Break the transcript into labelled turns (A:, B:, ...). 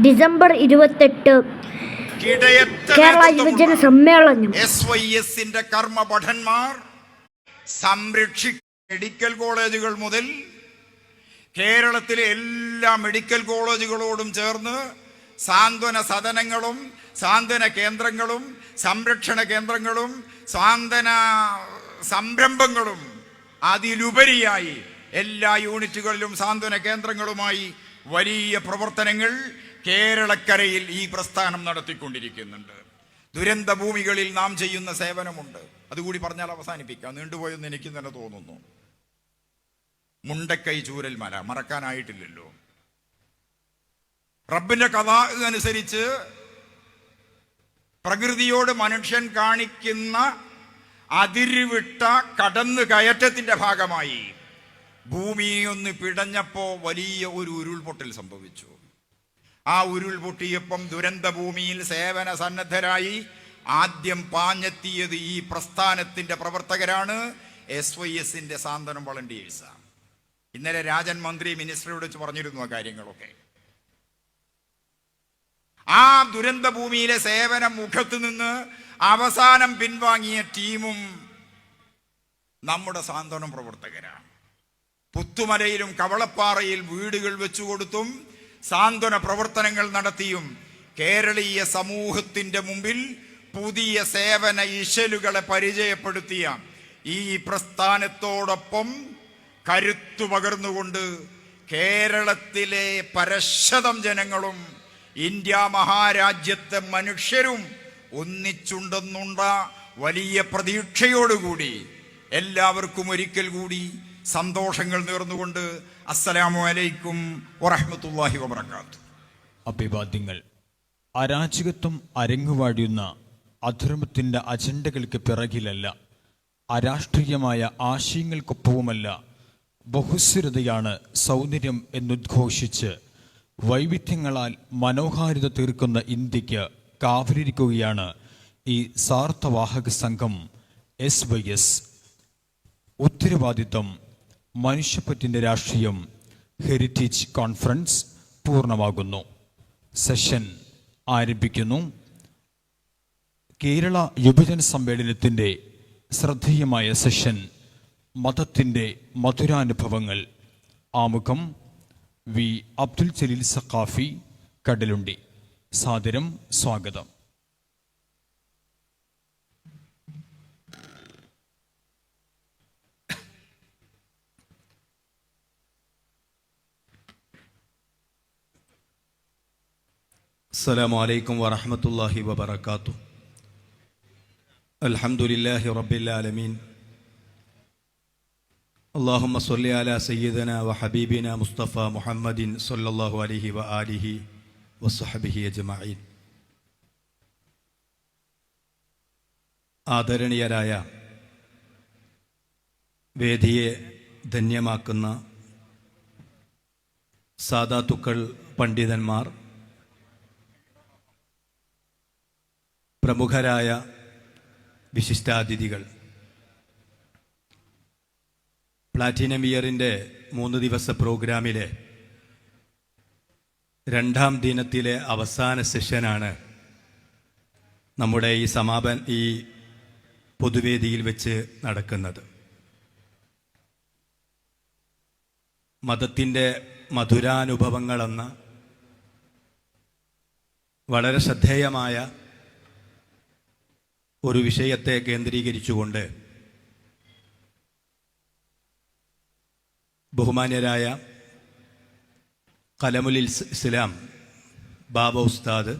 A: December 28 Kerala യുവജന സമ്മേളനം.
B: SYSന്റെ കർമ്മഭടന്മാർ medical കോളേജുകൾ മുതൽ കേരളത്തിലെ എല്ലാ മെഡിക്കൽ കോളേജുകളോടും ചേർന്ന് സാന്ത്വന സദനങ്ങളും സാന്ത്വന കേന്ദ്രങ്ങളും സംരക്ഷണ കേന്ദ്രങ്ങളും സാന്ത്വന സംരംഭങ്ങളും അതിലുപരിയായി എല്ലാ യൂണിറ്റുകളിലും സാന്ത്വന കേന്ദ്രങ്ങളുമായി വലിയ പ്രവർത്തനങ്ങൾ കേരളക്കരയിൽ ഈ പ്രസ്ഥാനം നടത്തിക്കൊണ്ടിരിക്കുന്നുണ്ട്. ദുരന്ത ഭൂമികളിൽ നാം ചെയ്യുന്ന സേവനമുണ്ട്. അതുകൂടി പറഞ്ഞാൽ അവസാനിപ്പിക്കാം, നീണ്ടുപോയെന്ന് എനിക്ക് തന്നെ തോന്നുന്നു. മുണ്ടക്കൈ ചൂരൽമല മറക്കാനായിട്ടില്ലല്ലോ. റബ്ബിന്റെ കഥ അനുസരിച്ച് പ്രകൃതിയോട് മനുഷ്യൻ കാണിക്കുന്ന അതിരുവിട്ട കടന്നു കയറ്റത്തിന്റെ ഭാഗമായി ഭൂമിയൊന്ന് പിടഞ്ഞപ്പോ വലിയ ഒരു ഉരുൾപൊട്ടൽ സംഭവിച്ചു. ആ ഉരുൾപൊട്ടിയപ്പം ദുരന്ത ഭൂമിയിൽ സേവന സന്നദ്ധരായി ആദ്യം പാഞ്ഞെത്തിയത് ഈ പ്രസ്ഥാനത്തിന്റെ പ്രവർത്തകരാണ്, SYSന്റെ സാന്ത്വനം വളണ്ടിയേഴ്സാണ്. ഇന്നലെ രാജൻ മന്ത്രി മിനിസ്റ്ററോട് പറഞ്ഞിരുന്നു ആ കാര്യങ്ങളൊക്കെ. ആ ദുരന്ത ഭൂമിയിലെ സേവന മുഖത്ത് നിന്ന് അവസാനം പിൻവാങ്ങിയ ടീമും നമ്മുടെ സാന്ത്വനം പ്രവർത്തകരാണ്. പുത്തുമലയിലും കവളപ്പാറയിൽ വീടുകൾ വെച്ചുകൊടുത്തും സാന്ത്വന പ്രവർത്തനങ്ങൾ നടത്തിയും കേരളീയ സമൂഹത്തിന്റെ മുമ്പിൽ പുതിയ സേവന ഇശലുകളെ പരിചയപ്പെടുത്തിയ ഈ പ്രസ്ഥാനത്തോടൊപ്പം കരുത്തു പകർന്നുകൊണ്ട് കേരളത്തിലെ പരശതം ജനങ്ങളും ഇന്ത്യ മഹാരാജ്യത്തെ മനുഷ്യരും ഒന്നിച്ചുണ്ടെന്നുള്ള വലിയ പ്രതീക്ഷയോടുകൂടി എല്ലാവർക്കും ഒരിക്കൽ കൂടി സന്തോഷങ്ങൾ നേർന്നുകൊണ്ട് അസ്സലാമു അലൈക്കും വറഹ്മത്തുള്ളാഹി വബറകാതുഹു.
C: അഭിവാദ്യങ്ങൾ. അരാജകത്വം അരങ്ങുവാടിയുന്ന അധർമ്മത്തിൻ്റെ അജണ്ടകൾക്ക് പിറകിലല്ല, അരാഷ്ട്രീയമായ ആശയങ്ങൾക്കൊപ്പവുമല്ല, ബഹുസ്വരതയാണ് സൗന്ദര്യം എന്നുദ്ഘോഷിച്ച് വൈവിധ്യങ്ങളാൽ മനോഹാരിത തീർക്കുന്ന ഇന്ത്യക്ക് കാവലിരിക്കുകയാണ് ഈ സാർത്ഥവാഹക സംഘം SYS. ഉത്തരവാദിത്വം, മനുഷ്യപ്പറ്റിൻ്റെ രാഷ്ട്രീയം ഹെറിറ്റേജ് കോൺഫറൻസ് പൂർണ്ണമാകുന്നു. സെഷൻ ആരംഭിക്കുന്നു. കേരള യുവജന സമ്മേളനത്തിൻ്റെ ശ്രദ്ധേയമായ സെഷൻ മതത്തിൻ്റെ മധുരാനുഭവങ്ങൾ. ആമുഖം വി അബ്ദുൽ ജലീൽ സഖാഫി, കടലുണ്ടി. സാദരം സ്വാഗതം.
D: അസ്സലാമു അലൈക്കും വറഹ്മത്തുള്ളാഹി വബറകാതുഹു. അൽഹംദുലില്ലാഹി റബ്ബിൽ ആലമീൻ. അല്ലാഹുമ്മ സ്വല്ലി അലാ സയ്യിദനാ വ ഹബീബിനാ മുസ്തഫ മുഹമ്മദിൻ സ്വല്ലല്ലാഹു അലൈഹി വ ആലിഹി വസ്സഹബിഹി അജ്മഈൻ. ആദരണീയരായ വേദിയെ ധന്യമാക്കുന്ന സാദാത്തുക്കൾ, പണ്ഡിതന്മാർ, പ്രമുഖരായ വിശിഷ്ടാതിഥികൾ, പ്ലാറ്റിനം ഇയറിൻ്റെ 3 ദിവസ പ്രോഗ്രാമിലെ 2ാം ദിനത്തിലെ അവസാന സെഷനാണ് നമ്മുടെ ഈ പൊതുവേദിയിൽ വെച്ച് നടക്കുന്നത്. മതത്തിൻ്റെ മധുരാനുഭവങ്ങളെന്ന വളരെ ശ്രദ്ധേയമായ ഒരു വിഷയത്തെ കേന്ദ്രീകരിച്ചുകൊണ്ട് ബഹുമാന്യരായ കലമുൽ ഇസ്ലാം ബാബ ഉസ്താദ്,